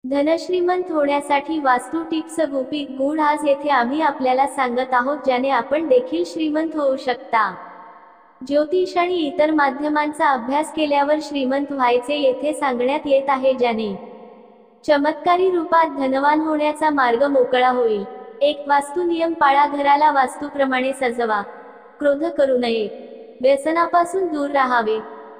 धनश्रीमंत होण्यासाठी वास्तू टिप्स गुपित गूढ आज येथे आम्ही आपल्याला सांगत आहोत, ज्याने आपण देखील श्रीमंत होऊ शकता। ज्योतिष आणि इतर माध्यमांचा अभ्यास केल्यावर श्रीमंत व्हायचे येथे सांगण्यात येत आहे, ज्याने चमत्कारी रूपात धनवान होण्याचा मार्ग मोकळा होईल। एक वास्तू नियम पाळा, घराला वास्तूप्रमाणे सजवा। क्रोध करू नये, व्यसनापासून दूर राहावे,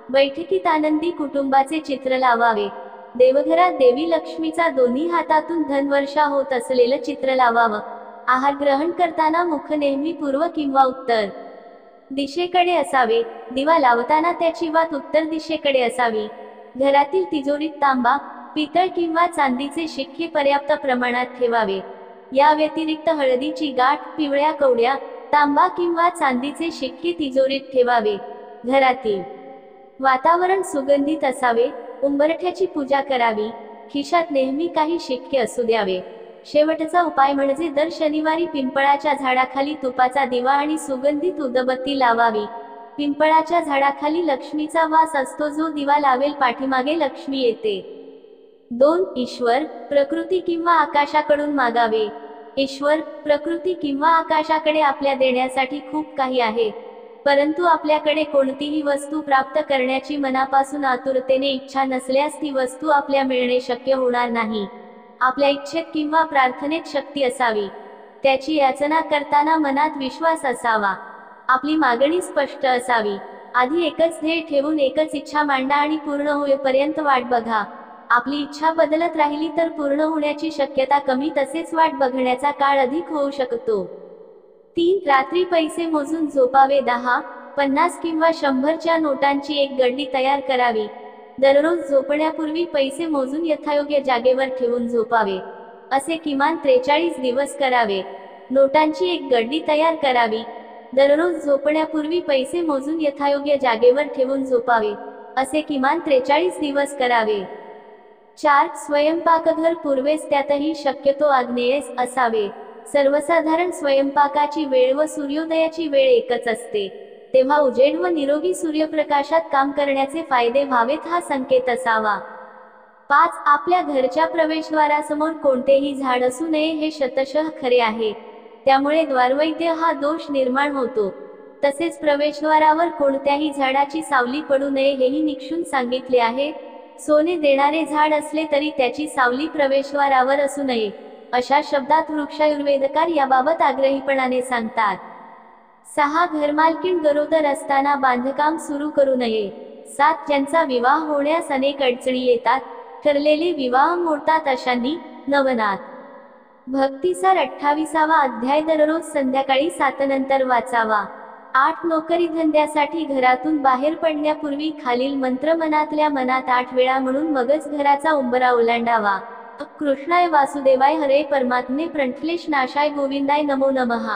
बैठकीत आनंदी कुटुंबाचे चित्र लावावे, देवघरात देवी लक्ष्मीचा दोन्ही हातातून धनवर्षा होत असलेलं चित्र लावावं। आहार ग्रहण करताना मुख नेहमी पूर्व किंवा उत्तर दिशेकडे असावे, दिवा लावताना त्याची वात उत्तर दिशेकडे असावी। घरातील तिजोरीत तांबा, पितळ किंवा चांदीचे शिक्के पर्याप्त प्रमाणात ठेवावे। या व्यतिरिक्त हळदीची गाठ, पिवळ्या कवड्या, तांबा किंवा चांदीचे शिक्के तिजोरीत ठेवावे। घरातील वातावरण सुगंधित असावे, उंबरठ्याची पूजा करावी, खिशात नेहमी काही शिक्के असू द्यावे। शेवटचा उपाय म्हणजे दर शनिवारी पिंपळाच्या झाडाखाली तुपाचा दिवा आणि सुगंधित उदबत्ती लावावी। पिंपळाच्या झाडाखाली लक्ष्मीचा वास असतो, जो दिवा लावेल पाठीमागे लक्ष्मी येते। 2. ईश्वर, प्रकृती किंवा आकाशाकडून मागावे। ईश्वर, प्रकृती किंवा आकाशाकडे आपल्या देण्यासाठी खूप काही आहे, परंतु आपल्याकडे कोणतीही वस्तू प्राप्त करण्याची मनापासून आतुरतेने इच्छा नसल्यास ती वस्तू आपल्या मिळणे शक्य होणार नाही। आपल्या इच्छेत किंवा प्रार्थनेत शक्ती असावी, त्याची याचना करताना मनात विश्वास असावा, आपली मागणी स्पष्ट असावी। आधी एकच ध्येय ठेवून एकच इच्छा मांडा आणि पूर्ण होईपर्यंत वाट बघा। आपली इच्छा बदलत राहिली तर पूर्ण होण्याची शक्यता कमी, तसेच वाट बघण्याचा काळ अधिक होऊ शकतो। 3. रात्री पैसे मोजून झोपावे। 10, 50 किंवा 100च्या नोटांची एक गड्डी तयार करावी। दररोज झोपण्यापूर्वी पैसे मोजून यथायोग्य जागेवर ठेवून झोपावे, असे किमान 43 दिवस करावे। नोटांची एक गड्डी तयार करावी। दररोज झोपण्यापूर्वी पैसे मोजून यथायोग्य जागेवर ठेवून झोपावे, असे किमान 43 दिवस करावे। 4. स्वयंपाकघर पूर्वेस, त्यातही शक्यतो आग्नेयेस असावे। सर्वसाधारण स्वयंपाकाची वेळ व सूर्योदयाची वेळ एकच असते, तेव्हा उजेड व निरोगी सूर्यप्रकाशात काम करण्याचे फायदे व्हावेत हा संकेत असावा। 5. आपल्या घरच्या प्रवेशद्वारासमोर कोणतेही झाड असू नये, हे शतशः खरे आहे, त्यामुळे द्वारवैद्य हा दोष निर्माण होतो। तसेच प्रवेशद्वारावर कोणत्याही झाडाची सावली पडू नये, हेही निक्षून सांगितले आहे। सोने देणारे झाड असले तरी त्याची सावली प्रवेशद्वारावर असू नये, अशा शब्दात वृक्षायुर्वेदकार याबाबत आग्रहीपणाने सांगतात। 6. घरमालकीण गरोदर असताना बांधकाम सुरू करू नये। 7. ज्यांचा विवाह होण्यास अनेक अडचणी येतात, ठरलेले विवाह मोडतात, अशांनी नवनाथ भक्तिसार 28वा अध्याय दररोज संध्याकाळी 7 नंतर वाचावा। 8. नोकरी धंद्यासाठी घरातून बाहेर पडण्यापूर्वी खालील मंत्र मनातल्या मनात 8 वेळा म्हणून मगच घराचा उंबरा ओलांडावा। कृष्णाय वासुदेवाय हरे परमात्मे प्रणक्लेश नाशाय गोविंदाय नमो नमः।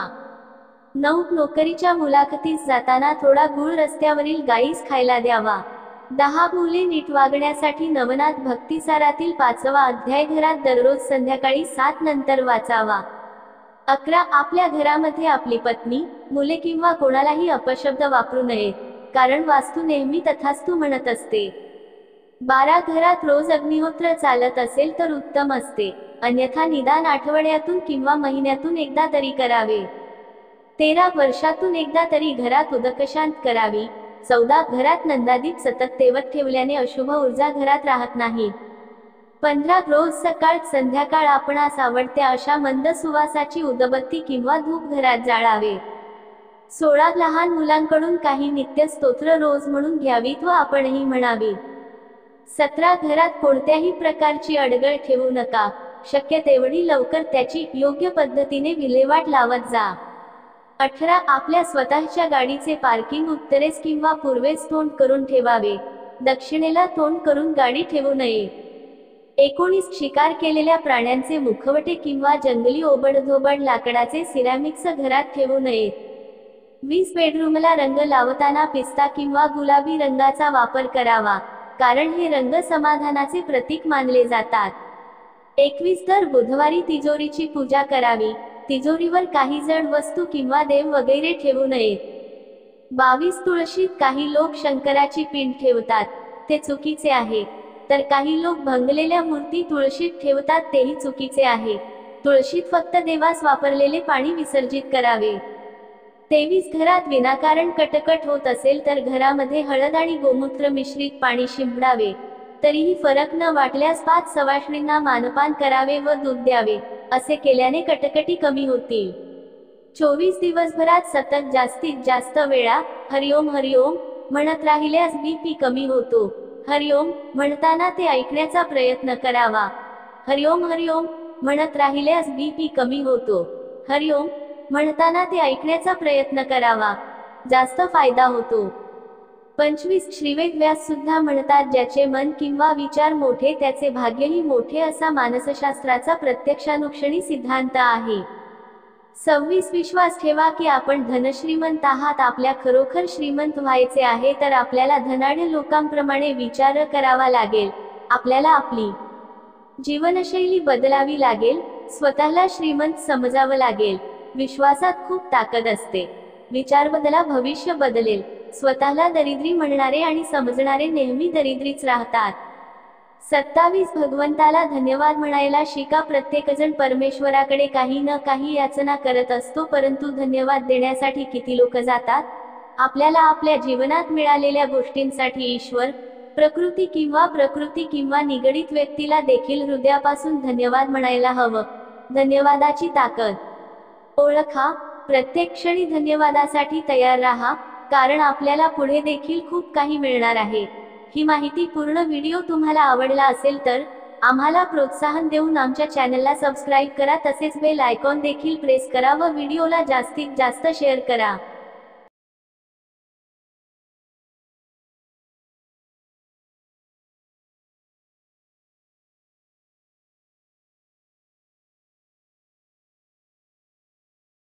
9. नोकरीच्या मुलाखतीस जाताना थोडा गूळ रस्त्यावरील गायीस खायला द्यावा। 10. मुले नीट वागण्यासाठी नवनाथ भक्तिसारातील 5वा अध्याय घरात दररोज संध्याकाळी 7 नंतर वाचावा। 11. आपल्या घरामध्ये आपली पत्नी, मुले किंवा कोणालाही अपशब्द वापरू नयेत, कारण वास्तू नेहमी तथास्तु म्हणत असते। 12. घरात रोज अग्निहोत्र चालत असेल तर उत्तम असते, अन्यथा निदान आठवड्यातून किंवा महिन्यातून एकदा तरी करावे। 13. वर्षातून एकदा तरी घरात उदकशांत करावी। 14. घरात नंदादीप सतत तेवत ठेवल्याने अशुभ ऊर्जा घरात राहत नाही। 15. रोज सकाळ संध्याकाळ आपणास आवडत्या अशा मंद सुवासाची उदबत्ती किंवा धूप घरात जाळावे। 16. लहान मुलांकडून काही नित्य स्तोत्र रोज म्हणून घ्यावीत व आपणही म्हणावी। 17. घरात कोणत्याही प्रकारची अडगळ ठेवू नका, शक्य तेवढी लवकर त्याची योग्य पद्धतीने विल्हेवाट लावत जा। 18. आपल्या स्वतःच्या गाडीचे पार्किंग उत्तरेस किंवा पूर्वेस तोंड करून ठेवावे, दक्षिणेला तोंड करून गाडी ठेवू नये। 19. शिकार केलेल्या प्राण्यांचे मुखवटे किंवा जंगली ओबडधोबड लाकडाचे सिरॅमिक्स घरात ठेवू नयेत। 20. बेडरूमला रंग लावताना पिस्ता किंवा गुलाबी रंगाचा वापर करावा, कारण हे रंग समाधानाचे प्रतीक मानले जातात। 21. दर बुधवारी तिजोरीची पूजा करावी, तिजोरीवर काही जड वस्तू किंवा देव वगैरे ठेवू नयेत। 22. तुळशीत काही लोक शंकराची पिंड ठेवतात, ते चुकीचे आहे। तर काही लोक भंगलेल्या मूर्ती तुळशीत ठेवतात, तेही चुकीचे आहे. तुळशीत फक्त देवास वापरलेले पाणी विसर्जित करावे. 23 घरात विनाकारण कटकट होत असेल तर घरामध्ये हळद आणि गोमूत्र मिश्रित पाणी शिंपडावे. तरीही फरक न वाटल्यास 5 सवाष्णींना मानपान करावे व दूध द्यावे. असे केल्याने कटकटी कमी होतील. 24 दिवसभरात सतत जास्तीत जास्त वेळा हरिओम हरिओम म्हणत राहिल्यास बीपी कमी होतो. हरिओम म्हणताना ते ऐकण्याचा प्रयत्न करावा. हरिओम हरिओम म्हणत राहिल्यास बीपी कमी होतो. हरिओम म्हणताना ते ऐकण्याचा प्रयत्न करावा. जास्त फायदा होतो. 25 श्रीवेद व्यास सुद्धा म्हणतात, ज्याचे मन किंवा विचार मोठे त्याचे भाग्यही मोठे, असा मानसशास्त्राचा प्रत्यक्षानुक्षणी सिद्धांत आहे. 26 विश्वास ठेवा की आपण धनश्रीमंत आहात. आपल्या खरोखर श्रीमंत व्हायचे आहे तर आपल्याला धनाढ्य लोकांप्रमाणे विचार करावा लागेल. आपल्याला आपली जीवनशैली बदलावी लागेल. स्वतःला श्रीमंत समजावं लागेल. विश्वासात खूप ताकद असते. विचार बदला, भविष्य बदलेल. स्वतःला दरिद्री म्हणणारे आणि समजणारे नेहमी दरिद्रीच राहतात. 27 भगवंताला धन्यवाद म्हणायला शिका. प्रत्येकजण परमेश्वराकडे काही न काही याचना करत असतो, परंतु धन्यवाद देण्यासाठी किती लोक जातात? आपल्याला आपल्या जीवनात मिळालेल्या गोष्टींसाठी ईश्वर, प्रकृती किंवा निगडीत व्यक्तीला देखील हृदयापासून धन्यवाद म्हणायला हवं. धन्यवादाची ताकद ओळखा. प्रत्येक क्षणी धन्यवादासाठी तयार राहा, कारण आपल्याला पुढे देखील खूप काही मिळणार आहे. ही माहितीपूर्ण व्हिडिओ तुम्हाला आवडला असेल तर आम्हाला प्रोत्साहन देऊन आमच्या चॅनलला सबस्क्राईब करा. तसेच बेल आयकॉन देखील प्रेस करा व व्हिडिओला जास्तीत जास्त शेअर करा.